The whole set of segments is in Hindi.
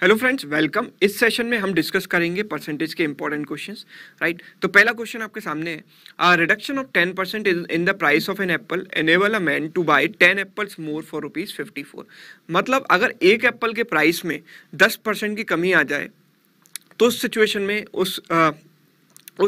Hello friends, welcome. इस सेशन में हम डिस्कस करेंगे परसेंटेज के इंपॉर्टेंट क्वेश्चंस, राइट। तो पहला क्वेश्चन आपके सामने है, reduction of 10% in the price of an apple enable a man to buy 10 apples more for ₹54। मतलब अगर एक एप्पल के प्राइस में 10% की कमी आ जाए तो उस सिचुएशन में उस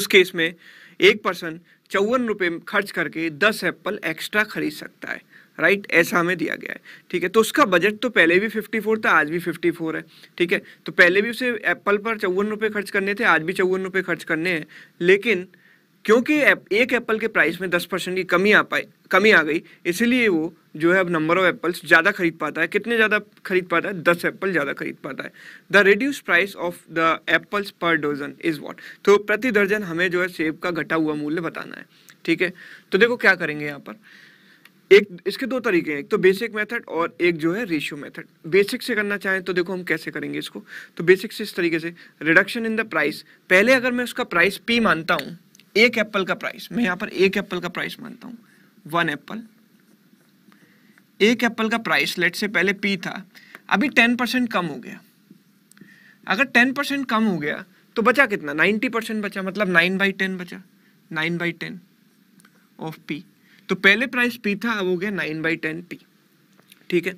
केस में एक पर्सन ₹54 खर्च करके 10 एप्पल एक्स्ट्रा खरीद सकता है, राइट। ऐसा हमें दिया गया है, ठीक है। तो उसका बजट तो पहले भी 54 था, आज भी 54 है, ठीक है। तो पहले भी उसे एप्पल पर ₹54 खर्च करने थे, आज भी ₹54 खर्च करने हैं। लेकिन क्योंकि एक एप्पल के प्राइस में 10% की कमी आ गई, इसीलिए वो जो है अब नंबर ऑफ एप्पल्स ज़्यादा खरीद पाता है। कितने ज़्यादा खरीद पाता है? 10 एप्पल ज़्यादा खरीद पाता है। The reduce price of the apples per dozen is what. तो प्रति दर्जन हमें जो है सेब का घटा हुआ मूल्य बताना है, ठीक है। तो देखो क्या करेंगे यहाँ पर, एक इसके दो तरीके हैं, एक तो बेसिक मेथड और एक जो है रेशियो मेथड। बेसिक से करना चाहें तो देखो हम कैसे करेंगे इसको। तो बेसिक से इस तरीके से, रिडक्शन इन द प्राइस, पहले अगर मैं उसका प्राइस P मानता हूं, एक एप्पल का प्राइस, मैं यहाँ पर एक एप्पल का प्राइस मानता हूं, 1 एप्पल। एक एप्पल का प्राइस लेट से पहले P था, अभी 10% कम हो गया। अगर 10% कम हो गया तो बचा कितना? 90% बचा, मतलब 9/10 बचा, 9/10 ऑफ P। तो पहले प्राइस P था, अब हो गया 9/10 P, ठीक है।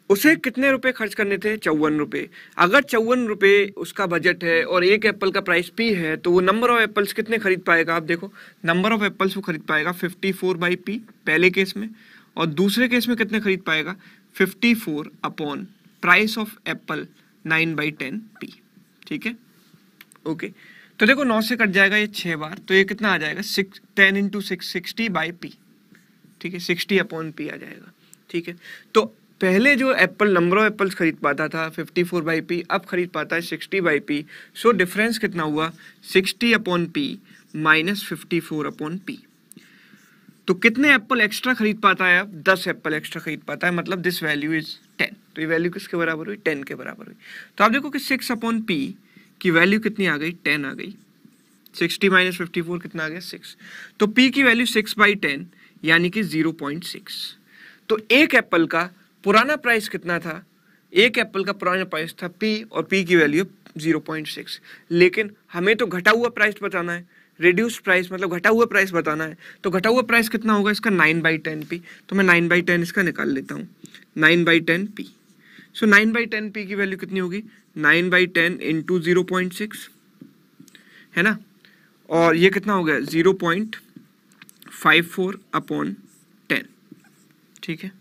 उसे कितने रुपए खर्च करने थे? ₹54। अगर ₹54 उसका बजट है और एक एप्पल का प्राइस P है, तो वो नंबर ऑफ एप्पल्स कितने खरीद पाएगा? आप देखो, नंबर ऑफ एप्पल्स वो खरीद पाएगा 54/P पहले केस में, और दूसरे केस में कितने खरीद पाएगा? 54 upon price of Apple 9/10 P, ठीक है, ओके। तो देखो 9 से कट जाएगा ये 6 बार, तो ये कितना आ जाएगा? 10 × 6 60/P, ठीक है, 60/P आ जाएगा, ठीक है। तो पहले जो एप्पल नंबर ऑफ एप्पल्स खरीद पाता था 54/P, अब खरीद पाता है 60/P। सो डिफरेंस कितना हुआ? 60/P minus 54/P। तो कितने एप्पल एक्स्ट्रा खरीद पाता है? अब 10 एप्पल एक्स्ट्रा खरीद पाता है, मतलब दिस वैल्यू इज 10। तो ये वैल्यू किसके बराबर हुई? 10 के बराबर हुई। तो आप देखो कि 6/P की वैल्यू कितनी आ गई? 10 आ गई। 60 माइनस 54 कितना आ गया? 6। तो P की वैल्यू 6/10 यानी कि 0.6। तो एक एप्पल का पुराना प्राइस कितना था? एक एप्पल का पुराना प्राइस था P, और P की वैल्यू 0.6। लेकिन हमें तो घटा हुआ प्राइस बताना है, रिड्यूस प्राइस मतलब घटा हुआ प्राइस बताना है। तो घटा हुआ प्राइस कितना होगा इसका? 9/10 P। तो मैं 9/10 इसका निकाल लेता हूँ, 9/10 P। सो 9/10 P की वैल्यू कितनी होगी? 9/10 × 0.6 है ना, और ये कितना हो गया? 0.54/10, ठीक है,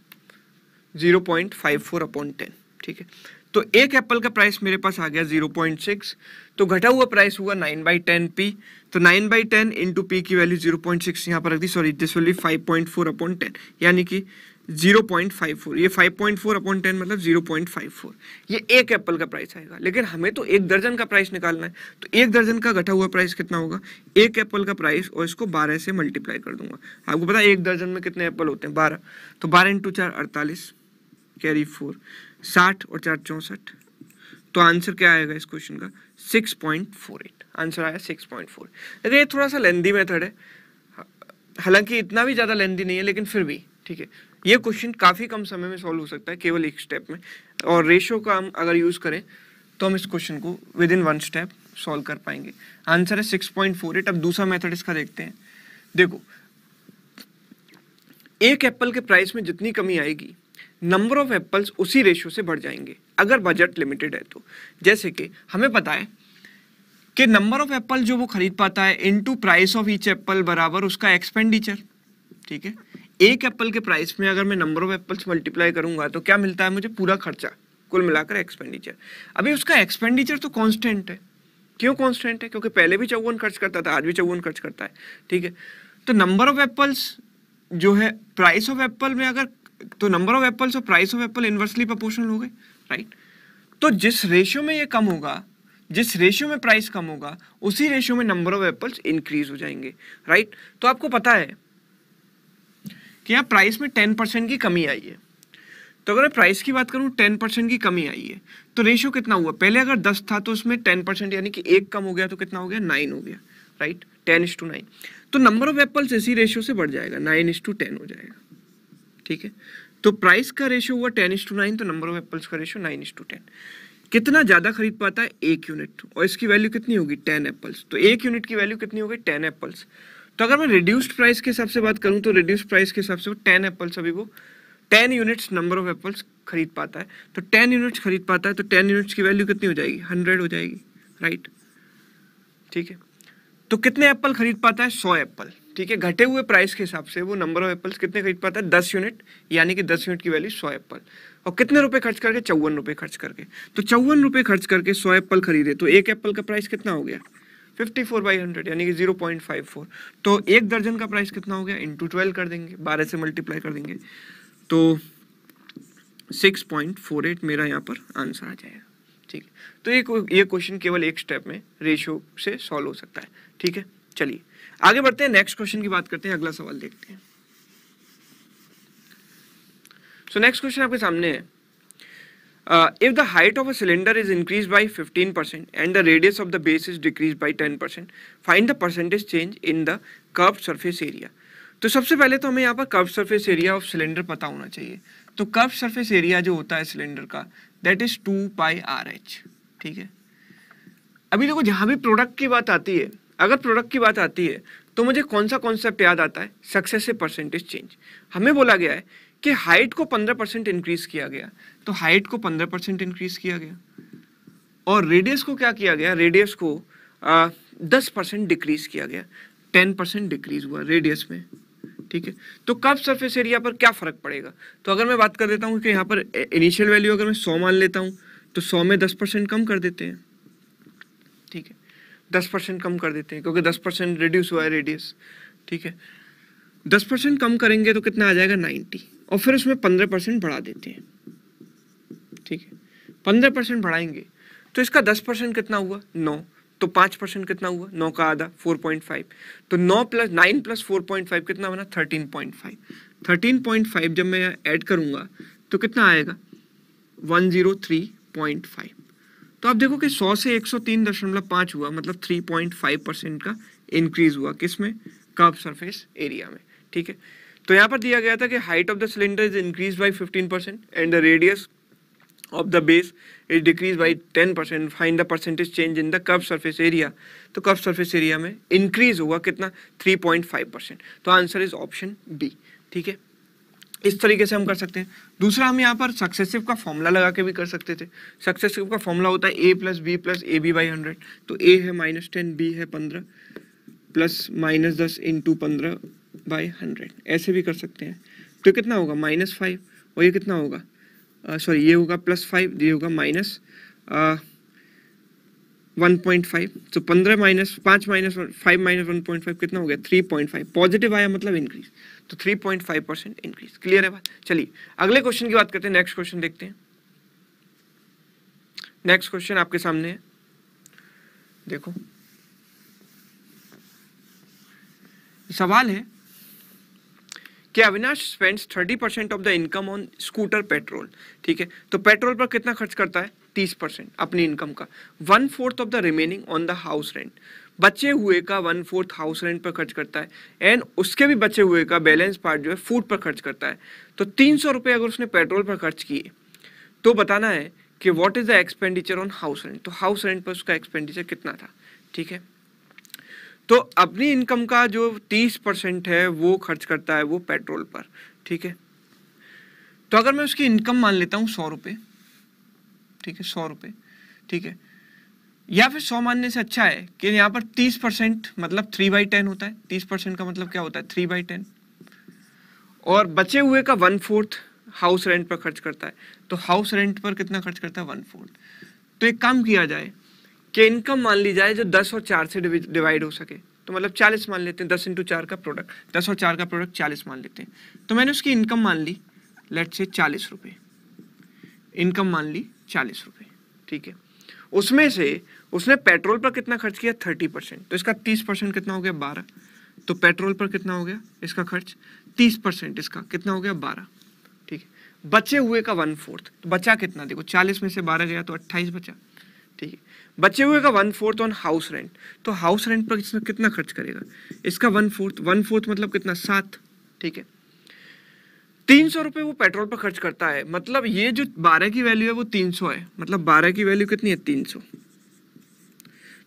0.54/10, ठीक है। तो एक एप्पल का प्राइस मेरे पास आ गया 0.6, तो घटा हुआ प्राइस हुआ 9/10 P। तो 9/10 × P की वैल्यू 0.6 यहाँ पर रख दी, सॉरी दिस विल बी 5.4/10, यानी कि 0.54। ये 5.4/10 मतलब 0.54। ये एक एप्पल का प्राइस आएगा, लेकिन हमें तो एक दर्जन का प्राइस निकालना है। तो एक दर्जन का घटा हुआ प्राइस कितना होगा? एक एप्पल का प्राइस, और इसको 12 से मल्टीप्लाई कर दूंगा। आपको पता है एक दर्जन में कितने एप्पल होते हैं? 12। तो 12 × 4 48, कैरी 4, 60 और 4 64। तो आंसर क्या आएगा इस क्वेश्चन का? 6.48 आंसर आया, 6.4। देखिए ये थोड़ा सा लेंदी मेथड है, हालांकि इतना भी ज़्यादा लेंदी नहीं है, लेकिन फिर भी ठीक है। ये क्वेश्चन काफ़ी कम समय में सॉल्व हो सकता है, केवल एक स्टेप में। और रेशियो का हम अगर यूज़ करें तो हम इस क्वेश्चन को विद इन 1 स्टेप सॉल्व कर पाएंगे। आंसर है 6.48। अब दूसरा मेथड इसका देखते हैं। देखो, एक एप्पल के प्राइस में जितनी कमी आएगी, नंबर ऑफ एप्पल्स उसी रेशियो से बढ़ जाएंगे, अगर बजट लिमिटेड है तो। जैसे कि हमें पता है कि नंबर ऑफ एप्पल जो वो खरीद पाता है into price of each Apple बराबर उसका एक्सपेंडिचर, ठीक है। एक एप्पल के प्राइस में अगर मैं नंबर ऑफ एप्पल्स मल्टीप्लाई करूंगा तो क्या मिलता है मुझे? पूरा खर्चा कुल मिलाकर एक्सपेंडिचर। अभी उसका एक्सपेंडिचर तो कांस्टेंट है। क्यों कांस्टेंट है? क्योंकि पहले भी 54 खर्च करता था, आज भी 54 खर्च करता है, ठीक है। तो नंबर ऑफ एप्पल्स जो है प्राइस ऑफ एप्पल में, अगर तो नंबर ऑफ एप्पल्स और price of Apple inversely proportional हो गए, राइट। तो जिस रेशियो में ये कम होगा, जिस रेशियो में प्राइस कम होगा, उसी रेशियो में नंबर ऑफ एप्पल्स इंक्रीज हो जाएंगे, राइट। तो आपको पता है कि यहाँ प्राइस में 10% की कमी आई है। तो अगर मैं प्राइस की बात करूँ, 10% की कमी आई है, तो रेशियो कितना हुआ? पहले अगर 10 था तो उसमें 10% यानी कि एक कम हो गया, तो कितना हो गया? 9 हो गया, राइट, 10:9। तो नंबर ऑफ एप्पल्स इसी रेशियो से बढ़ जाएगा, 9:10 हो जाएगा, ठीक है। तो प्राइस का रेशियो हुआ 10:9, तो नंबर ऑफ एप्पल्स का रेशियो 9:10। कितना ज़्यादा खरीद पाता है, 1 यूनिट, और इसकी वैल्यू कितनी होगी, 10 एप्पल्स। तो 1 यूनिट की वैल्यू कितनी होगी, 10 एप्पल्स। तो अगर मैं रिड्यूस्ड प्राइस के हिसाब से बात करूं तो रिड्यूस्ड प्राइस के हिसाब से वो 10 एप्पल्स, अभी वो 10 यूनिट्स नंबर ऑफ एप्पल्स खरीद पाता है। तो 10 यूनिट्स खरीद पाता है, तो 10 यूनिट्स की वैल्यू कितनी हो जाएगी, 100 हो जाएगी, राइट। ठीक है, तो कितने एप्पल खरीद पाता है, 100 एप्पल। ठीक है, घटे हुए प्राइस के हिसाब से वो नंबर ऑफ एप्पल्स कितने खरीद पाता है, 10 यूनिट, यानी कि 10 यूनिट की वैल्यू 100 एप्पल। और कितने रुपए खर्च करके, 54 रुपए खर्च करके। तो 54 रुपए खर्च करके 100 एप्पल खरीदे, तो एक एप्पल का प्राइस कितना हो गया, 54/100, यानी कि 0.54। तो एक दर्जन का प्राइस कितना हो गया, इंटू 12 कर देंगे, 12 से मल्टीप्लाई कर देंगे, तो 6.48 मेरा यहाँ पर आंसर आ जाएगा। ठीक है, तो ये क्वेश्चन केवल एक स्टेप में रेशियो से सॉल्व हो सकता है। ठीक है, चलिए आगे बढ़ते हैं, नेक्स्ट क्वेश्चन की बात करते हैं, अगला सवाल देखते हैं। सो नेक्स्ट क्वेश्चन आपके सामने है, if the height of a cylinder is increased by 15% and the radius of the base is decreased by 10%, find the percentage change in the curved surface area। तो सबसे पहले तो हमें यहाँ पर curve surface area of cylinder पता होना चाहिए। तो कर्व सरफेस एरिया जो होता है सिलेंडर का, दैट इज 2πRH। ठीक है, अभी देखो जहाँ भी प्रोडक्ट की बात आती है, अगर प्रोडक्ट की बात आती है तो मुझे कौन सा कॉन्सेप्ट याद आता है, सक्सेसिव परसेंटेज चेंज। हमें बोला गया है कि हाइट को 15% इंक्रीज किया गया, तो हाइट को 15% इंक्रीज किया गया, और रेडियस को क्या किया गया, रेडियस को 10% डिक्रीज किया गया, 10% डिक्रीज हुआ रेडियस में। ठीक है, तो कर्व सरफेस एरिया पर क्या फर्क पड़ेगा, तो अगर मैं बात कर देता हूँ कि यहाँ पर इनिशियल वैल्यू अगर मैं 100 मान लेता हूँ, तो 100 में 10% कम कर देते हैं। ठीक है, 10% कम कर देते हैं, क्योंकि 10% रिड्यूस हुआ है रेडियस। ठीक है, 10% कम करेंगे तो कितना आ जाएगा, 90, और फिर उसमें 15% बढ़ा देते हैं। ठीक है, 15% बढ़ाएंगे तो इसका 10% कितना हुआ, 9, तो 5% कितना हुआ, 9 का आधा 4.5, तो 9 + 9 + 4.5 कितना बना, 13.5। 13.5 जब मैं ऐड करूंगा तो कितना आएगा, 103.5। तो आप देखो कि 100 से 103.5 हुआ, मतलब 3.5% का इंक्रीज हुआ, किसमें, कर्व सरफेस एरिया में। ठीक है, तो यहाँ पर दिया गया था कि height of the cylinder is increase by 15% and the radius of the base is decrease by 10%, find the percentage change in the curve surface area. तो कर्व सरफेस एरिया में इंक्रीज हुआ कितना, 3.5%। तो आंसर इज ऑप्शन बी। ठीक है, इस तरीके से हम कर सकते हैं। दूसरा, हम यहाँ पर सक्सेसिव का फॉर्मूला लगा के भी कर सकते थे। सक्सेसिव का फॉर्मूला होता है a + b + ab/100। तो a है -10, b है 15, प्लस -10 × 15/100, ऐसे भी कर सकते हैं। तो कितना होगा, -5, और ये कितना होगा, सॉरी ये होगा +5, ये होगा -1.5। तो 15 - 5 - 5 - 1.5 कितना हो गया, 3.5। पॉजिटिव आया मतलब इंक्रीज, तो 3.5% इंक्रीज। क्लियर है बात। चलिए अगले क्वेश्चन की बात करते हैं, नेक्स्ट क्वेश्चन देखते हैं। नेक्स्ट क्वेश्चन आपके सामने है, देखो सवाल है कि Avinash spends 30% of the income on scooter petrol. ठीक है, तो पेट्रोल पर कितना खर्च करता है, 30% अपनी इनकम का। 1/4 of the remaining on the house rent, बचे हुए का 1/4 हाउस रेंट पर खर्च करता है, एंड उसके भी बचे हुए का बैलेंस पार्ट जो है फूड पर खर्च करता है। तो 300 रुपये अगर उसने पेट्रोल पर खर्च किए, तो बताना है कि what is the expenditure on house rent. तो हाउस रेंट पर उसका एक्सपेंडिचर कितना था। ठीक है, तो अपनी इनकम का जो 30% है वो खर्च करता है वो पेट्रोल पर। ठीक है, तो अगर मैं उसकी इनकम मान लेता हूँ 100 रुपये, ठीक है 100 रुपये, ठीक है, या फिर 100 मानने से अच्छा है कि यहाँ पर 30% मतलब 3/10 होता है। 30% का मतलब क्या होता है, 3/10, और बचे हुए का 1/4 हाउस रेंट पर खर्च करता है। तो हाउस रेंट पर कितना खर्च करता है, 1/4। तो एक काम किया जाए कि इनकम मान ली जाए जो 10 और 4 से डिवाइड हो सके, तो मतलब 40 मान लेते हैं। 10 × 4 का प्रोडक्ट, 10 और 4 का प्रोडक्ट 40 मान लेते हैं। तो मैंने उसकी इनकम मान ली, लेट्स से 40 रुपये, इनकम मान ली 40 रुपये। ठीक है, उसमें से उसने पेट्रोल पर कितना खर्च किया, 30%, तो इसका 30% कितना हो गया, 12। तो पेट्रोल पर कितना हो गया इसका खर्च, 30% इसका कितना हो गया, 12। ठीक है, बचे हुए का 1/4, तो बचा कितना, देखो 40 में से 12 गया तो 28 बचा। ठीक है, बचे हुए का 1/4 ऑन हाउस रेंट, तो हाउस रेंट पर इसमें कितना खर्च करेगा, इसका 1/4 मतलब कितना, 7। ठीक है, 300 रुपये वो पेट्रोल पर खर्च करता है, मतलब ये जो 12 की वैल्यू है वो 300 है, मतलब 12 की वैल्यू कितनी है 300।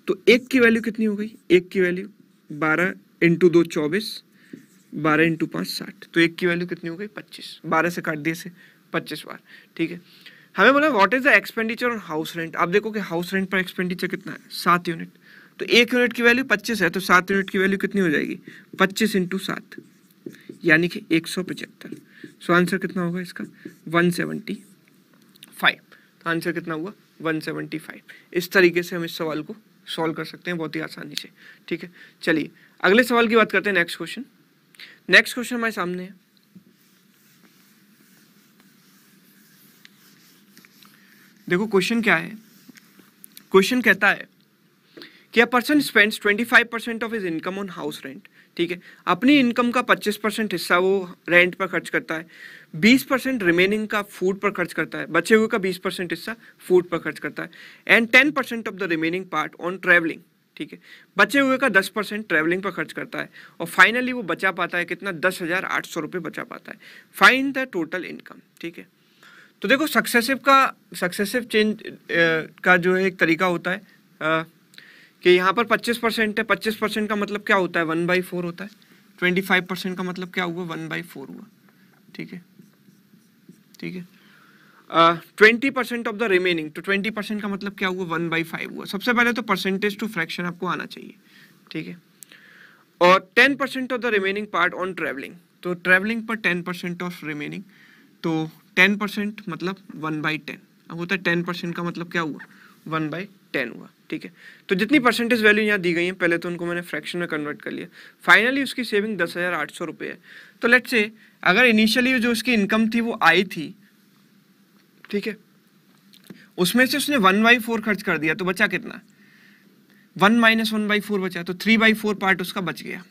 तो 1 की वैल्यू कितनी हो गई, 1 की वैल्यू 12 इंटू 2 24, 12 इंटू 5 60, तो 1 की वैल्यू कितनी हो गई 25, 12 से काट दिए से 25 बार, ठीक है। हमें बोला what is the expenditure on house rent. आप देखो कि हाउस रेंट पर एक्सपेंडिचर कितना है 7 यूनिट, तो 1 यूनिट की वैल्यू 25 है, तो 7 यूनिट की वैल्यू कितनी हो जाएगी 25 इंटू 7, यानी कि 175। सो आंसर कितना होगा इसका 175। तो आंसर कितना हुआ 175। इस तरीके से हम इस सवाल को सॉल्व कर सकते हैं बहुत ही आसानी से, ठीक है। चलिए अगले सवाल की बात करते हैं, नेक्स्ट क्वेश्चन। नेक्स्ट क्वेश्चन हमारे सामने है, देखो क्वेश्चन क्या है। क्वेश्चन कहता है कि a person spends 25% of his income on house rent, ठीक है। अपनी इनकम का 25% हिस्सा वो रेंट पर खर्च करता है, 20% रिमेनिंग का फूड पर खर्च करता है, बचे हुए का 20% हिस्सा फूड पर खर्च करता है, and 10% of the remaining part on travelling, ठीक है। बचे हुए का 10% ट्रैवलिंग पर खर्च करता है, और फाइनली वो बचा पाता है कितना 10,800 रुपये बचा पाता है। फाइंड द टोटल इनकम, ठीक है। तो देखो सक्सेसिव चेंज का जो है एक तरीका होता है कि यहाँ पर 25% है, 25% का मतलब क्या होता है 1/4 होता है, 25% का मतलब क्या हुआ 1/4 हुआ, ठीक है, ठीक है। 20% ऑफ द रिमेनिंग, तो 20% का मतलब क्या हुआ 1/5 हुआ। सबसे पहले तो परसेंटेज टू फ्रैक्शन आपको आना चाहिए, ठीक है। और 10% of the remaining part on travelling, तो ट्रैवलिंग पर 10% ऑफ रिमेनिंग, तो 10% मतलब 1/10। अब होता है 10% का मतलब क्या हुआ 1/10 हुआ, ठीक है। तो जितनी परसेंटेज वैल्यू यहाँ दी गई है पहले तो उनको मैंने फ्रैक्शन में कन्वर्ट कर लिया। फाइनली उसकी सेविंग 10,800 रुपये है। तो लेट्स से अगर इनिशियली जो उसकी इनकम थी वो आई थी, ठीक है, उसमें से उसने 1/4 खर्च कर दिया, तो बचा कितना 1 - 1/4 बचा, तो 3/4 पार्ट उसका बच गया।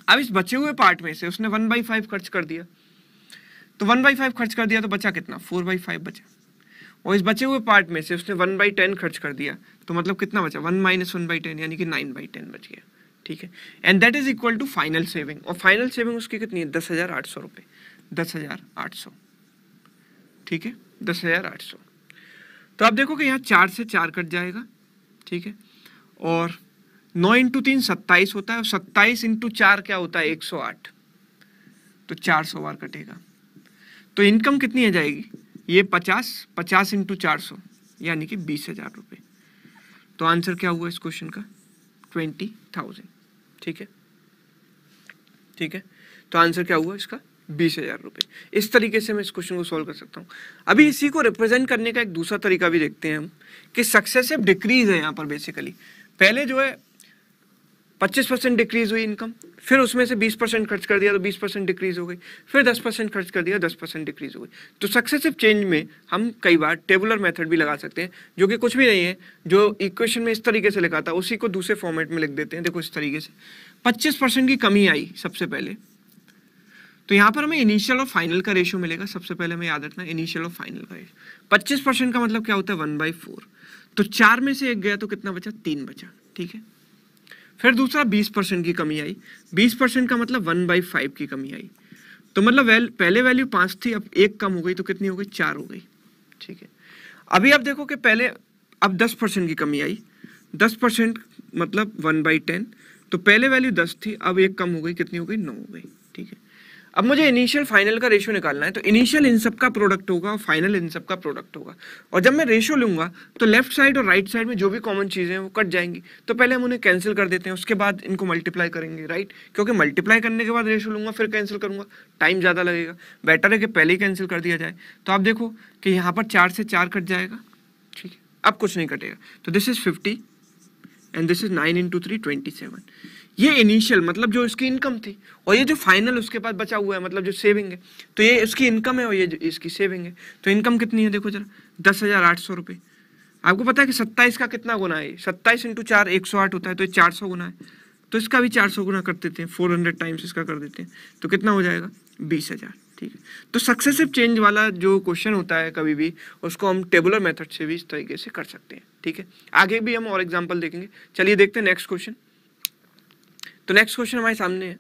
अब इस बचे हुए पार्ट में से उसने 1/5 खर्च कर दिया, तो 1/5 खर्च कर दिया तो बचा कितना 4/5 बचा, और इस बचे हुए पार्ट में से उसने 1/10 खर्च कर दिया, तो मतलब कितना बचा 1 - 1/10 यानी कि 9/10 बच गया, ठीक है। And that is equal to final saving, और फाइनल सेविंग उसकी कितनी है 10,800 रुपये, 10,800, ठीक है, 10,800। तो आप देखो कि यहाँ 4 से 4 कट जाएगा, ठीक है, और 9 × 3 27 होता है, और 27 × 4 क्या होता है 108, तो 400 बार कटेगा। तो इनकम कितनी आ जाएगी ये 50 × 400 यानी कि 20,000 रुपये। तो आंसर क्या हुआ इस क्वेश्चन का 20,000, ठीक है, ठीक है। तो आंसर क्या हुआ इसका 20,000 रुपये। इस तरीके से मैं इस क्वेश्चन को सॉल्व कर सकता हूँ। अभी इसी को रिप्रेजेंट करने का एक दूसरा तरीका भी देखते हैं हम कि सक्सेसिव डिक्रीज है यहाँ पर। बेसिकली पहले जो है 25% डिक्रीज हुई इनकम, फिर उसमें से 20% खर्च कर दिया तो 20% डिक्रीज हो गई, फिर 10% खर्च कर दिया 10% डिक्रीज हो गई। तो सक्सेसिव चेंज में हम कई बार टेबुलर मेथड भी लगा सकते हैं, जो कि कुछ भी नहीं है, जो इक्वेशन में इस तरीके से लिखा था उसी को दूसरे फॉर्मेट में लिख देते हैं। देखो इस तरीके से 25% की कमी आई सबसे पहले, तो यहाँ पर हमें इनिशियल और फाइनल का रेशियो मिलेगा। सबसे पहले हमें याद रखना इनिशियल और फाइनल का रेशियो। 25% का मतलब क्या होता है 1/4, तो 4 में से 1 गया तो कितना बचा 3 बचा, ठीक है। फिर दूसरा 20% की कमी आई, 20% का मतलब 1/5 की कमी आई, तो मतलब पहले वैल्यू 5 थी, अब 1 कम हो गई तो कितनी हो गई 4 हो गई, ठीक है। अभी आप देखो कि पहले अब 10% की कमी आई, 10% मतलब 1/10, तो पहले वैल्यू 10 थी, अब 1 कम हो गई, कितनी हो गई 9 हो गई, ठीक है। अब मुझे इनिशियल फाइनल का रेशियो निकालना है, तो इनिशियल इन सब का प्रोडक्ट होगा और फाइनल इन सब का प्रोडक्ट होगा, और जब मैं रेशियो लूंगा तो लेफ्ट साइड और राइट साइड में जो भी कॉमन चीजें हैं वो कट जाएंगी। तो पहले हम उन्हें कैंसिल कर देते हैं, उसके बाद इनको मल्टीप्लाई करेंगे, राइट, क्योंकि मल्टीप्लाई करने के बाद रेशियो लूंगा फिर कैंसिल करूंगा, टाइम ज़्यादा लगेगा, बेटर है कि पहले ही कैंसिल कर दिया जाए। तो आप देखो कि यहाँ पर 4 से 4 कट जाएगा, ठीक है, अब कुछ नहीं कटेगा, तो this is 50 and this is 9 × 3 27। ये इनिशियल मतलब जो इसकी इनकम थी, और ये जो फाइनल उसके बाद बचा हुआ है मतलब जो सेविंग है, तो ये इसकी इनकम है और ये इसकी सेविंग है। तो इनकम कितनी है देखो जरा 10,800 रुपये। आपको पता है कि 27 का कितना गुना है, 27 × 4 108 होता है, तो ये 400 गुना है, तो इसका भी 400 गुना कर देते हैं, 400 टाइम्स इसका कर देते हैं, तो कितना हो जाएगा 20,000, ठीक है। तो सक्सेसिव चेंज वाला जो क्वेश्चन होता है कभी भी, उसको हम टेबुलर मेथड से भी इस तरीके से कर सकते हैं, ठीक है। आगे भी हम और एग्जाम्पल देखेंगे। चलिए देखते हैं नेक्स्ट क्वेश्चन। तो नेक्स्ट क्वेश्चन हमारे सामने है,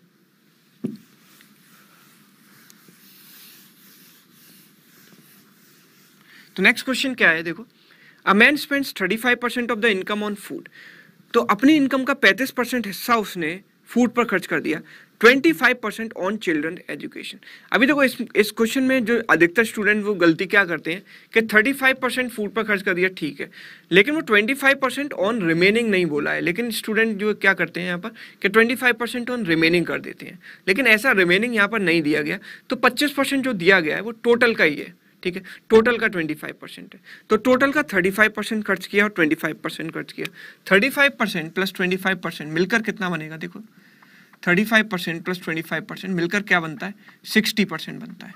तो नेक्स्ट क्वेश्चन क्या है, देखो, a man spends 35% of the income on food. तो अपनी इनकम का 35% हिस्सा उसने फूड पर खर्च कर दिया, 25% ऑन चिल्ड्रन एजुकेशन। अभी देखो इस क्वेश्चन में जो अधिकतर स्टूडेंट वो गलती क्या करते हैं कि 35% फूड पर खर्च कर दिया, ठीक है, लेकिन वो 25% ऑन रिमेनिंग नहीं बोला है। लेकिन स्टूडेंट जो क्या करते हैं यहाँ पर कि 25% ऑन रिमेनिंग कर देते हैं, लेकिन ऐसा रिमेनिंग यहाँ पर नहीं दिया गया। तो 25% जो दिया गया है वो टोटल का ही है, ठीक है, टोटल का 25% है। तो टोटल का 35% खर्च किया और 25% खर्च किया। 35% प्लस 25% मिलकर कितना बनेगा, देखो 35% प्लस 25% मिलकर क्या बनता है, 60% बनता है,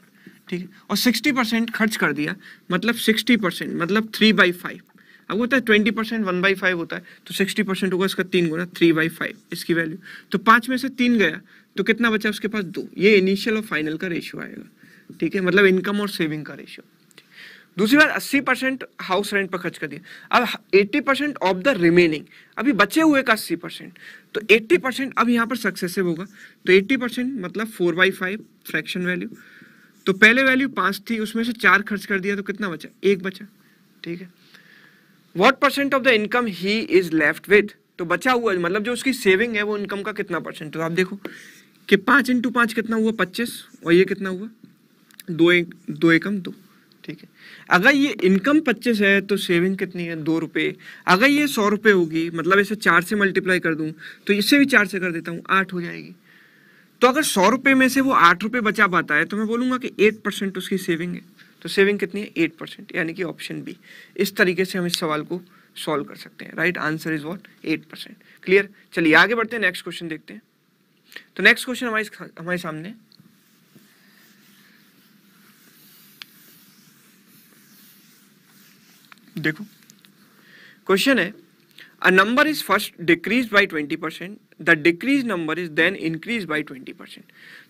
ठीक है। और 60% खर्च कर दिया मतलब 60% मतलब 3/5। अब होता है 20% 1/5 होता है, तो 60% होगा इसका 3 गुना 3/5 इसकी वैल्यू। तो 5 में से 3 गया तो कितना बचा उसके पास, 2। ये इनिशियल और फाइनल का रेशियो आएगा, ठीक है, मतलब इनकम और सेविंग का रेशियो। दूसरी बात, 80% हाउस रेंट पर खर्च कर दिया। अब 80% ऑफ द रिमेनिंग, अभी बचे हुए का 80%, तो 80% अब यहाँ पर सक्सेसिव होगा। तो 80% मतलब 4/5 फ्रैक्शन वैल्यू। तो पहले वैल्यू 5 थी, उसमें से 4 खर्च कर दिया तो कितना बचा, 1 बचा, ठीक है। What percent of the income he is left with, तो बचा हुआ मतलब जो उसकी सेविंग है वो इनकम का कितना परसेंट। तो आप देखो कि 5 × 5 कितना हुआ, 25, और ये कितना हुआ, 2 एकम 2, ठीक है। अगर ये इनकम 25 है तो सेविंग कितनी है, 2 रुपये। अगर ये 100 रुपये होगी, मतलब इसे 4 से मल्टीप्लाई कर दूं तो इससे भी 4 से कर देता हूँ, 8 हो जाएगी। तो अगर 100 रुपये में से वो 8 रुपये बचा पाता है तो मैं बोलूँगा कि 8% उसकी सेविंग है। तो सेविंग कितनी है, 8%, यानी कि ऑप्शन बी। इस तरीके से हम इस सवाल को सॉल्व कर सकते हैं। Right answer is what, 8%। Clear. चलिए आगे बढ़ते हैं, नेक्स्ट क्वेश्चन देखते हैं। तो नेक्स्ट क्वेश्चन हमारे सामने, देखो क्वेश्चन है, a number is first decrease by 20%, the decrease number is then increase by 20%।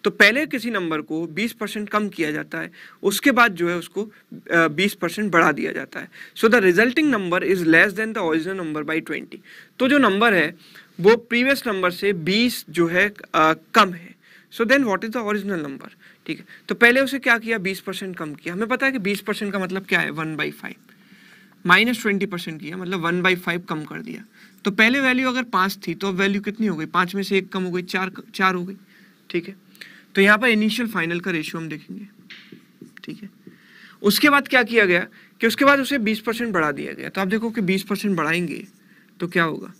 तो पहले किसी नंबर को 20% कम किया जाता है, उसके बाद जो है उसको 20% बढ़ा दिया जाता है। So the resulting number is less than the original number by 20। तो जो नंबर है वो प्रीवियस नंबर से 20 जो है कम है। So then what is the original number, ठीक है। तो पहले उसे क्या किया, 20% कम किया। हमें पता है कि 20% का मतलब क्या है, 1/5 माइनस 20% किया, मतलब 1/5 कम कर दिया। तो पहले वैल्यू अगर 5 थी तो अब वैल्यू कितनी हो गई, 5 में से 1 कम हो गई, 4 हो गई, ठीक है। तो यहाँ पर इनिशियल फाइनल का रेशियो हम देखेंगे, ठीक है। उसके बाद क्या किया गया कि उसके बाद उसे 20% बढ़ा दिया गया। तो आप देखो कि 20% बढ़ाएंगे तो क्या होगा,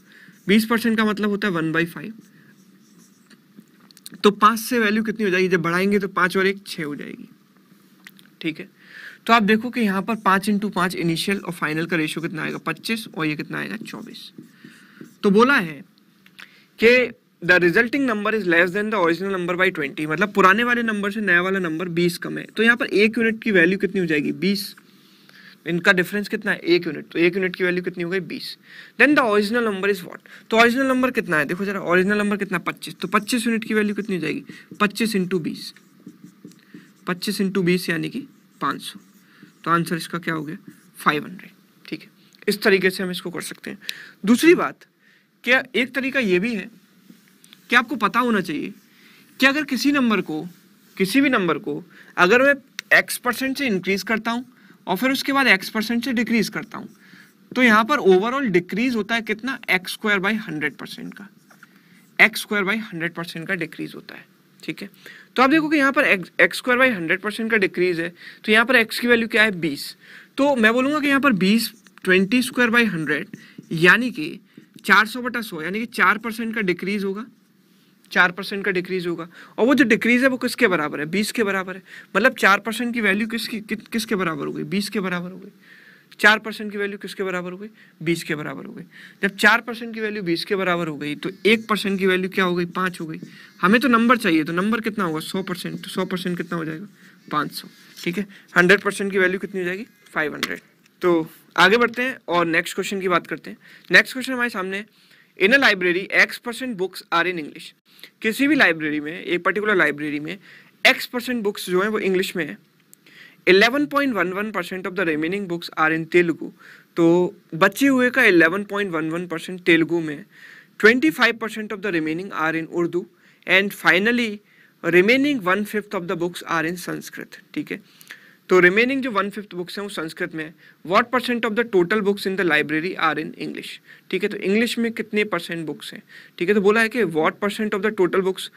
20% का मतलब होता है 1/5। तो 5 से वैल्यू कितनी हो जाएगी, जब बढ़ाएंगे तो 5 और 1 6 हो जाएगी, ठीक है। तो आप देखो कि यहाँ पर 5 × 5 इनिशियल और फाइनल का रेशियो कितना आएगा, 25, और ये कितना आएगा, 24। तो बोला है कि the resulting number is less than the original number by 20, मतलब पुराने वाले नंबर से नया वाला नंबर 20 कम है। तो यहाँ पर 1 यूनिट की वैल्यू कितनी हो जाएगी, 20। इनका डिफरेंस कितना है, 1 यूनिट। तो 1 यूनिट की वैल्यू कितनी हो गई, 20। Then the original number is what, तो ओरिजिनल नंबर कितना है, देखो जरा, ओरिजिनल नंबर कितना, 25। तो 25 यूनिट की वैल्यू कितनी हो जाएगी, 25 × 20, 25 × 20 यानी कि 500। तो आंसर इसका क्या हो गया, 500, ठीक है। इस तरीके से हम इसको कर सकते हैं। दूसरी बात, क्या एक तरीका ये भी है कि आपको पता होना चाहिए कि अगर किसी भी नंबर को अगर मैं x% से इंक्रीज करता हूं और फिर उसके बाद x% से डिक्रीज करता हूं, तो यहाँ पर ओवरऑल डिक्रीज होता है कितना, x²/100% का, x²/100% का डिक्रीज होता है, ठीक है। तो आप देखो कि यहाँ पर x²/100% का डिक्रीज है, तो यहाँ पर x की वैल्यू क्या है, 20। तो मैं बोलूँगा कि यहाँ पर 20² यानी कि 400/100, यानी कि 4% का डिक्रीज होगा, 4% का डिक्रीज होगा। और वो जो डिक्रीज है वो किसके बराबर है, 20 के बराबर है। मतलब 4% की वैल्यू किसके बराबर हो गई, 20 के बराबर हो गई। 4% की वैल्यू किसके बराबर हो गई, 20 के बराबर हो गई। जब 4% की वैल्यू 20 के बराबर हो गई तो 1% की वैल्यू क्या हो गई, 5 हो गई। हमें तो नंबर चाहिए, तो नंबर कितना होगा, 100%। तो 100% कितना हो जाएगा, 500, ठीक है। 100% की वैल्यू कितनी हो जाएगी, 500। तो आगे बढ़ते हैं और नेक्स्ट क्वेश्चन की बात करते हैं। नेक्स्ट क्वेश्चन हमारे सामने है, in a library x% books are in English. किसी भी लाइब्रेरी में, एक पर्टिकुलर लाइब्रेरी में x% बुक्स जो है वो इंग्लिश में है, 11.11% of the remaining books are in Telugu. तो बचे हुए का 11.11% तेलुगु में, 25% of the remaining are in Urdu, and finally remaining 1/5 of the books are in Sanskrit, ठीक है। तो रिमेनिंग जो 1/5 बुक्स हैं वो संस्कृत में है। What percent of the total books in the library are in English, ठीक है, तो इंग्लिश में कितने परसेंट बुक्स हैं, ठीक है, तो बोला है कि what percent of the total books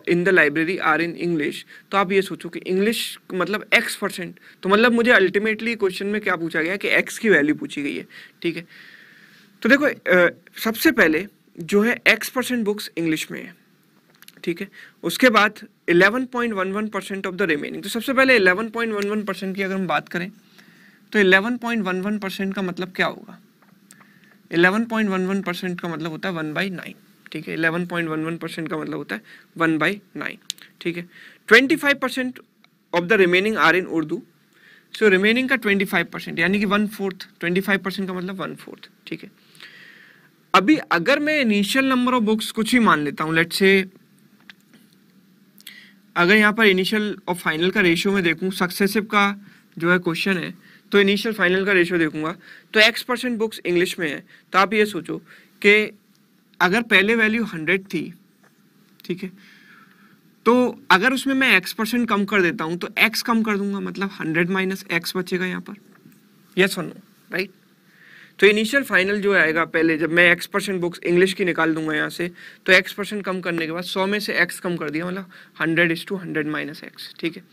in the library are in English. तो आप ये सोचो कि इंग्लिश मतलब x%, तो मतलब मुझे अल्टीमेटली क्वेश्चन में क्या पूछा गया कि x की वैल्यू पूछी गई है, ठीक है। तो देखो सबसे पहले जो है x% बुक्स इंग्लिश में है, ठीक है, उसके बाद 11.11% ऑफ द रिमेनिंग। तो सबसे पहले 11.11% की अगर हम बात करें तो 11.11% का मतलब क्या होगा, 11.11% का मतलब होता है 1/9, ठीक है, 11.11% का मतलब होता है 1/9, ठीक है। 25% of the remaining are in Urdu, so remaining का 25% यानी कि 1/4, 25% का मतलब 1/4, ठीक है। अभी अगर मैं इनिशियल नंबर ऑफ बुक्स कुछ ही मान लेता हूँ, लेट्स से अगर यहाँ पर इनिशियल और फाइनल का रेशियो में देखूँ, सक्सेसिव का जो है क्वेश्चन है, तो इनिशियल फाइनल का रेशियो देखूंगा तो x% बुक्स इंग्लिश में है। तो आप ये सोचो कि अगर पहले वैल्यू 100 थी, ठीक है, तो अगर उसमें मैं x% कम कर देता हूँ तो x कम कर दूंगा, मतलब 100 माइनस x बचेगा यहाँ पर, यस और नो, राइट। तो इनिशियल फाइनल जो आएगा, पहले जब मैं x% बुक्स इंग्लिश की निकाल दूंगा यहाँ से, तो x% कम करने के बाद 100 में से x कम कर दिया, मतलब 100:100 माइनस x, ठीक है।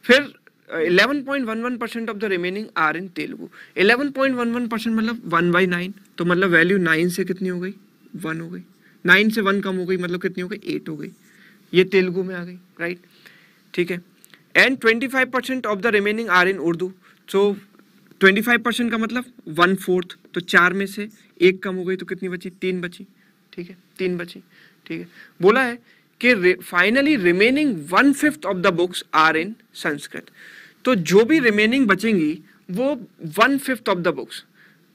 फिर 11.11% of the remaining are in Telugu. 11.11% मतलब 1/9, तो मतलब वैल्यू 9 से कितनी हो गई, 1 हो गई, 9 से 1 कम हो गई, मतलब कितनी हो गई, 8 हो गई, ये तेलुगु में आ गई, राइट, ठीक है। And 25% of the remaining are in Urdu, so 25% का मतलब 1/4, तो 4 में से 1 कम हो गई, तो कितनी बची, 3 बची, ठीक है, 3 बची, ठीक है। बोला है कि finally remaining 1/5 of the books are in Sanskrit, तो जो भी रिमेनिंग बचेंगी वो 1/5 ऑफ द बुक्स,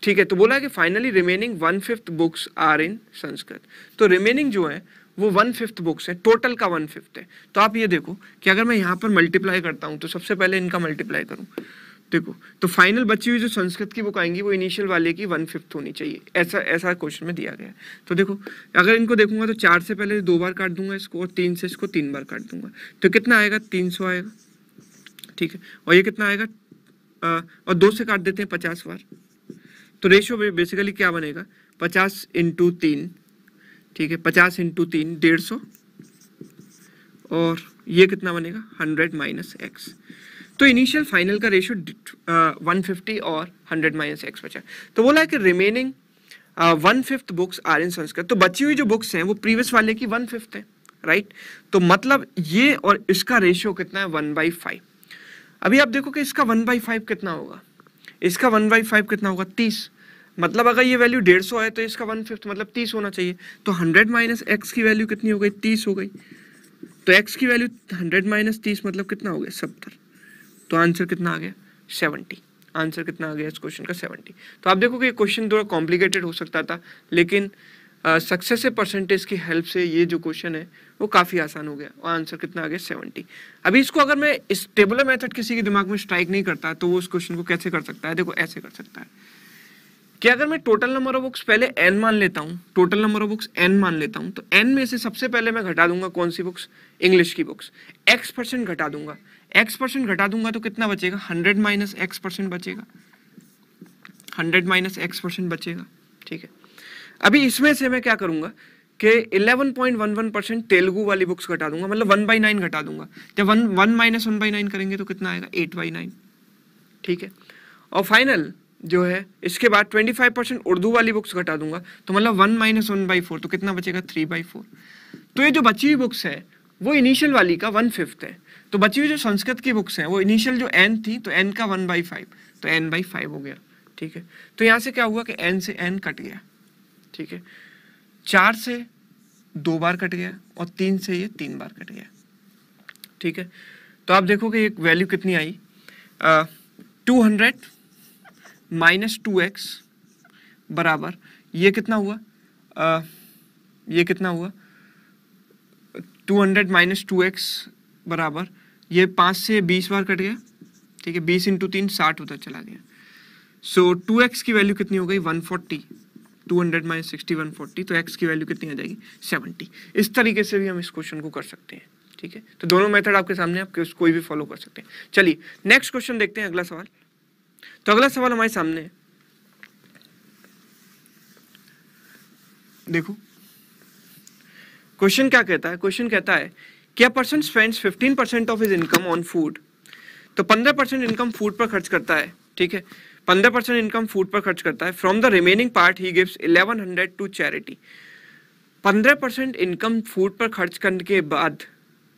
ठीक है। तो बोला है कि finally remaining 1/5 books are in Sanskrit, तो रिमेनिंग जो है वो 1/5 बुक्स है, टोटल का 1/5 है। तो आप ये देखो कि अगर मैं यहाँ पर मल्टीप्लाई करता हूँ तो सबसे पहले इनका मल्टीप्लाई करूँ, देखो तो फाइनल बची हुई जो संस्कृत की बुक आएंगी वो इनिशियल वाले की 1/5 होनी चाहिए, ऐसा क्वेश्चन में दिया गया है। तो देखो अगर इनको देखूंगा तो 4 से पहले 2 बार काट दूंगा इसको, और 3 से इसको 3 बार काट दूंगा, तो कितना आएगा, 300 आएगा, ठीक है। और ये कितना आएगा, और 2 से काट देते हैं 50 बार, तो रेशियो बेसिकली क्या बनेगा, 50 × 3, ठीक है, 50 × 3 150, और ये कितना बनेगा, 100 माइनस x। तो इनिशियल फाइनल का रेशियो 150 और 100 माइनस x बचा। तो बोला है कि remaining 1/5 books are in Sanskrit, तो बची हुई जो बुक्स हैं वो प्रीवियस वाले की 1/5 है, राइट। तो मतलब ये और इसका रेशियो कितना है, 1/5। अभी आप देखो कि इसका 1/5 कितना होगा, इसका 1/5 कितना होगा, 30, मतलब अगर ये वैल्यू 150 है तो इसका 1/5 मतलब 30 होना चाहिए। तो 100 माइनस x की वैल्यू कितनी हो गई, 30 हो गई, तो x की वैल्यू 100 माइनस 30 मतलब कितना हो गया, 70। तो आंसर कितना आ गया, 70। आंसर कितना आ गया इस क्वेश्चन का, 70। तो आप देखो कि ये क्वेश्चन थोड़ा कॉम्प्लिकेटेड हो सकता था, लेकिन सक्सेसिव परसेंटेज की हेल्प से ये जो क्वेश्चन है वो काफ़ी आसान हो गया, और आंसर कितना आ गया, 70। अभी इसको अगर मैं इस टेबुलर मेथड किसी के दिमाग में स्ट्राइक नहीं करता तो वो उस क्वेश्चन को कैसे कर सकता है, देखो ऐसे कर सकता है कि अगर मैं टोटल नंबर ऑफ बुक्स पहले n मान लेता हूँ, total number of books n मान लेता हूँ, तो n में से सबसे पहले मैं घटा दूंगा कौन सी बुक्स, इंग्लिश की बुक्स, x% घटा दूंगा, x% घटा दूंगा तो कितना बचेगा, 100 माइनस x% बचेगा, 100 माइनस x% बचेगा, ठीक है। अभी इसमें से मैं क्या करूंगा कि 11.11% तेलुगु वाली बुक्स घटा दूंगा, मतलब 1/9 घटा दूंगा। जब 1 माइनस 1/9 करेंगे तो कितना आएगा, 8/9, ठीक है। और फाइनल जो है इसके बाद 25% उर्दू वाली बुक्स घटा दूंगा, तो मतलब 1 माइनस 1/4, तो कितना बचेगा, 3/4। तो ये जो बची हुई बुक्स है वो इनिशियल वाली का 1/5 है। तो बची हुई जो संस्कृत की बुक्स हैं वो इनिशियल जो n थी, तो n का 1/5, तो n/5 हो गया, ठीक है। तो यहाँ से क्या हुआ कि n से n कट गया, ठीक है, 4 से 2 बार कट गया, और 3 से ये 3 बार कट गया, ठीक है। तो आप देखो कि एक वैल्यू कितनी आई, 200 माइनस 2x बराबर ये कितना हुआ, ये कितना हुआ, 200 माइनस 2x बराबर ये 5 से 20 बार कट गया, ठीक है, 20 × 3 60 उधर चला गया। सो 2x की वैल्यू कितनी हो गई, 140, 200 माइनस 60 140, तो x की वैल्यू कितनी आ जाएगी, 70। इस तरीके से भी हम इस क्वेश्चन को कर सकते हैं, ठीक है, तो दोनों मेथड आपके सामने, आप कोई भी फॉलो कर सकते हैं। चलिए नेक्स्ट क्वेश्चन देखते हैं, अगला सवाल। तो अगला सवाल हमारे सामने है, देखो क्वेश्चन क्या कहता है। क्वेश्चन कहता है कि a person spends 15% of his income on food. तो 15% इनकम फूड पर खर्च करता है, ठीक है, 15% इनकम फूड पर खर्च करता है। From the remaining part he gives 1100 to charity. 15% income food पर खर्च करने के बाद,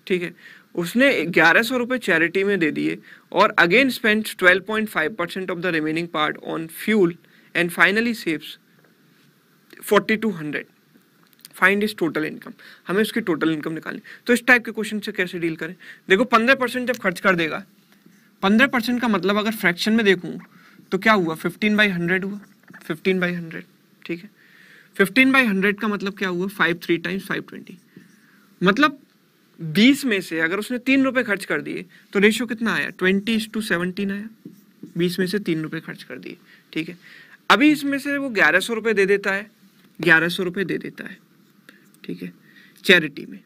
ठीक है, उसने 1100 रुपये चैरिटी में दे दिए और again spends 12.5% of the remaining part on fuel and finally saves 4200। Find is total income. हमें उसकी टोटल इनकम निकालनी। तो इस टाइप के क्वेश्चन से कैसे डील करें? देखो 15% जब खर्च कर देगा, 15% का मतलब अगर फ्रैक्शन में देखूं तो क्या हुआ, 15/100 हुआ, 15/100, ठीक है। 15/100 का मतलब क्या हुआ, 5 3 टाइम्स 520, मतलब 20 में से अगर उसने 3 रुपए खर्च कर दिए तो रेशियो कितना आया, 20:17 आया। 20 में से 3 रुपए खर्च कर दिए, ठीक है। अभी इसमें से वो 1100 रुपये दे देता है, 1100 रुपये दे देता है, ठीक है, चैरिटी में।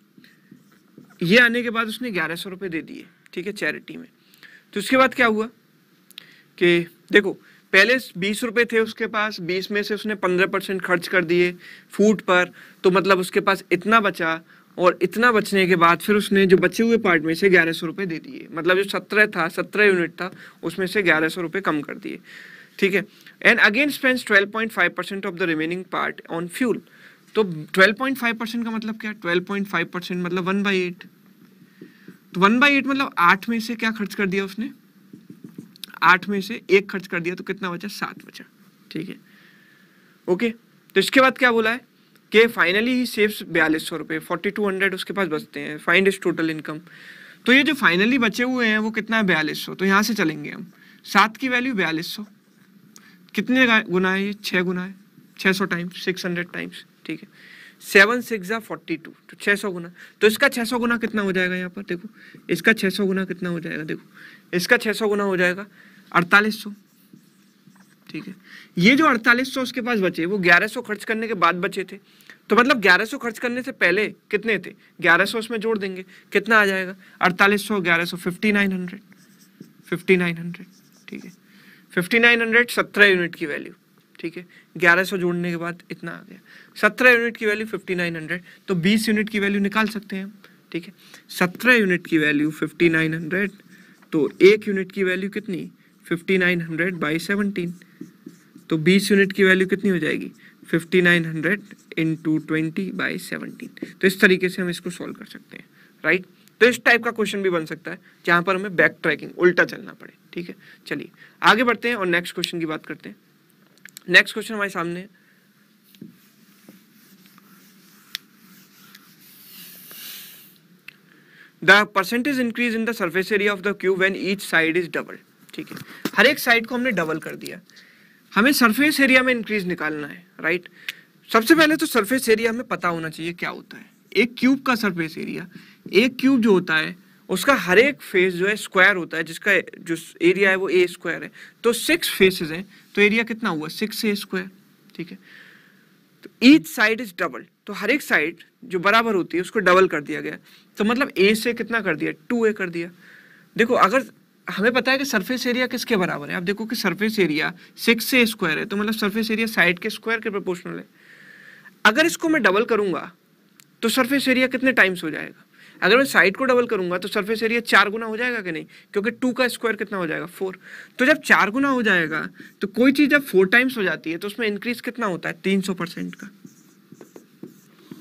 ये आने के बाद उसने 1100 रुपये दे दिए, ठीक है, चैरिटी में। तो उसके बाद क्या हुआ कि देखो पहले 20 रुपये थे उसके पास, 20 में से उसने 15% खर्च कर दिए फूड पर, तो मतलब उसके पास इतना बचा, और इतना बचने के बाद फिर उसने जो बचे हुए पार्ट में से 1100 रुपये दे दिए, मतलब जो 17 यूनिट था उसमें से 1100 रुपये कम कर दिए, ठीक है। And again spends 12.5% of the remaining part on fuel. तो 12.5% का मतलब क्या, 12.5% मतलब 1/8। तो 1/8 मतलब 8 में से क्या खर्च कर दिया उसने, 8 में से 1 खर्च कर दिया, तो कितना बचा, 7 बचा, ठीक है, ओके। तो इसके बाद क्या बोला है कि फाइनली ही सेव्स 4200 रुपये, 4200 उसके पास बचते हैं। Find is total income. तो ये जो फाइनली बचे हुए हैं वो कितना है, 4200। तो यहाँ से चलेंगे हम, 7 की वैल्यू 4200, कितने गुना है ये, 6 गुना है, 600 टाइम्स 600 टाइम्स, ठीक है। 7 6 जा 42, तो 600 गुना। तो इसका 600 गुना कितना हो जाएगा, यहाँ पर देखो इसका 600 गुना कितना हो जाएगा, देखो इसका 600 गुना हो जाएगा 4800, ठीक है। ये जो 4800 उसके पास बचे, वो 1100 खर्च करने के बाद बचे थे, तो मतलब 1100 खर्च करने से पहले कितने थे, 1100 उसमें जोड़ देंगे, कितना आ जाएगा, 4800 1100 5900, 5900, ठीक है। 5900 17 यूनिट की वैल्यू, ठीक है। 1100 जोड़ने के बाद इतना आ गया, 17 यूनिट की वैल्यू 5900। तो 20 यूनिट की वैल्यू निकाल सकते हैं हम, ठीक है। 17 यूनिट की वैल्यू 5900, तो 1 यूनिट की वैल्यू कितनी, 5900/17। तो 20 यूनिट की वैल्यू कितनी हो जाएगी, 5900 × 20/17। तो इस तरीके से हम इसको सॉल्व कर सकते हैं, राइट। तो इस टाइप का क्वेश्चन भी बन सकता है जहां पर हमें बैक ट्रैकिंग, उल्टा चलना पड़े, ठीक है। चलिए आगे बढ़ते हैं और नेक्स्ट क्वेश्चन की बात करते हैं। नेक्स्ट क्वेश्चन हमारे सामने है, the percentage increase in the surface area of the cube when each side is double, ठीक है। हर एक साइड को हमने डबल कर दिया, हमें सरफेस एरिया में इंक्रीज निकालना है, राइट। सबसे पहले तो सरफेस एरिया हमें पता होना चाहिए क्या होता है। एक क्यूब का सरफेस एरिया, एक क्यूब जो होता है उसका हर एक फेस जो है स्क्वायर होता है, जिसका जो एरिया है वो ए स्क्वायर है। तो 6 फेसेस हैं, तो एरिया कितना हुआ, 6a स्क्वायर, ठीक है। तो ईच साइड इज डबल, तो हर एक साइड जो बराबर होती है उसको डबल कर दिया गया। तो मतलब ए से कितना कर दिया, 2a कर दिया। देखो अगर हमें पता है कि सरफेस एरिया किसके बराबर है, आप देखो कि सरफेस एरिया 6a स्क्वायर है, तो मतलब सरफेस एरिया साइड के स्क्वायर के प्रोपोर्शनल है। अगर इसको मैं डबल करूंगा तो सरफेस एरिया कितने टाइम्स हो जाएगा, अगर मैं साइड को डबल करूंगा तो सरफेस एरिया 4 गुना हो जाएगा कि नहीं, क्योंकि 2 का स्क्वायर कितना हो जाएगा, 4। तो जब 4 गुना हो जाएगा तो कोई चीज जब 4 टाइम्स हो जाती है तो उसमें इंक्रीज कितना होता है, 300% का,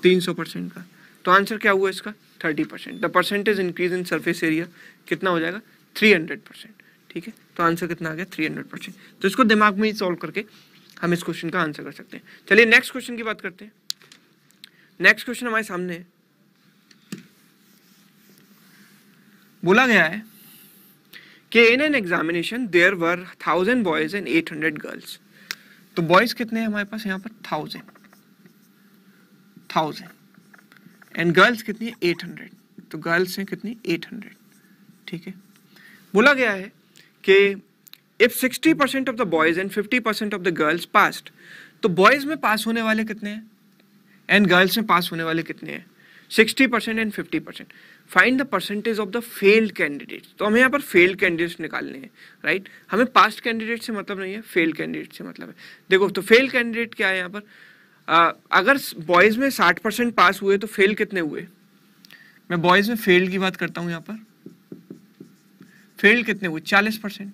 300% का। तो आंसर क्या हुआ इसका, 30%। The percentage increase in surface area कितना हो जाएगा, 300%, ठीक है। तो आंसर कितना आ गया, 300%। तो इसको दिमाग में ही सॉल्व करके हम इस क्वेश्चन का आंसर कर सकते हैं। चलिए नेक्स्ट क्वेश्चन की बात करते हैं। नेक्स्ट क्वेश्चन हमारे सामने है, बोला गया है कि in an examination there were 1000 boys and 800 girls. तो बॉयज कितने हैं हमारे पास यहाँ पर, 1000 एंड गर्ल्स कितनी है, 800। तो गर्ल्स हैं कितनी, 800, ठीक है। बोला गया है कि if 60% of the boys and 50% of the girls passed, तो बॉयज में पास होने वाले कितने हैं एंड गर्ल्स में पास होने वाले कितने हैं, 60% and 50%। Find the percentage of the failed candidate. तो हमें यहाँ पर फेल्ड कैंडिडेट्स निकालने हैं, राइट। हमें पास्ट कैंडिडेट से मतलब नहीं है, फेल्ड कैंडिडेट से मतलब है। देखो तो फेल कैंडिडेट क्या है यहाँ पर, अगर बॉयज में 60% पास हुए तो फेल कितने हुए, मैं बॉयज में फेल्ड की बात करता हूँ यहाँ पर, फेल कितने हुए 40%,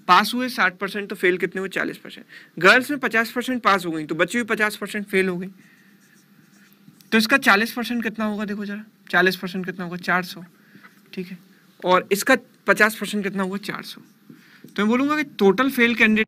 पास हुए 60% तो फेल कितने हुए 40%। गर्ल्स में 50% पास हो गई तो बची हुई 50% फेल हो गई, तो इसका 40% कितना होगा, देखो जरा 40% कितना होगा 400, ठीक है, और इसका 50% कितना होगा 400। तो मैं बोलूंगा कि टोटल फेल कैंडिडेट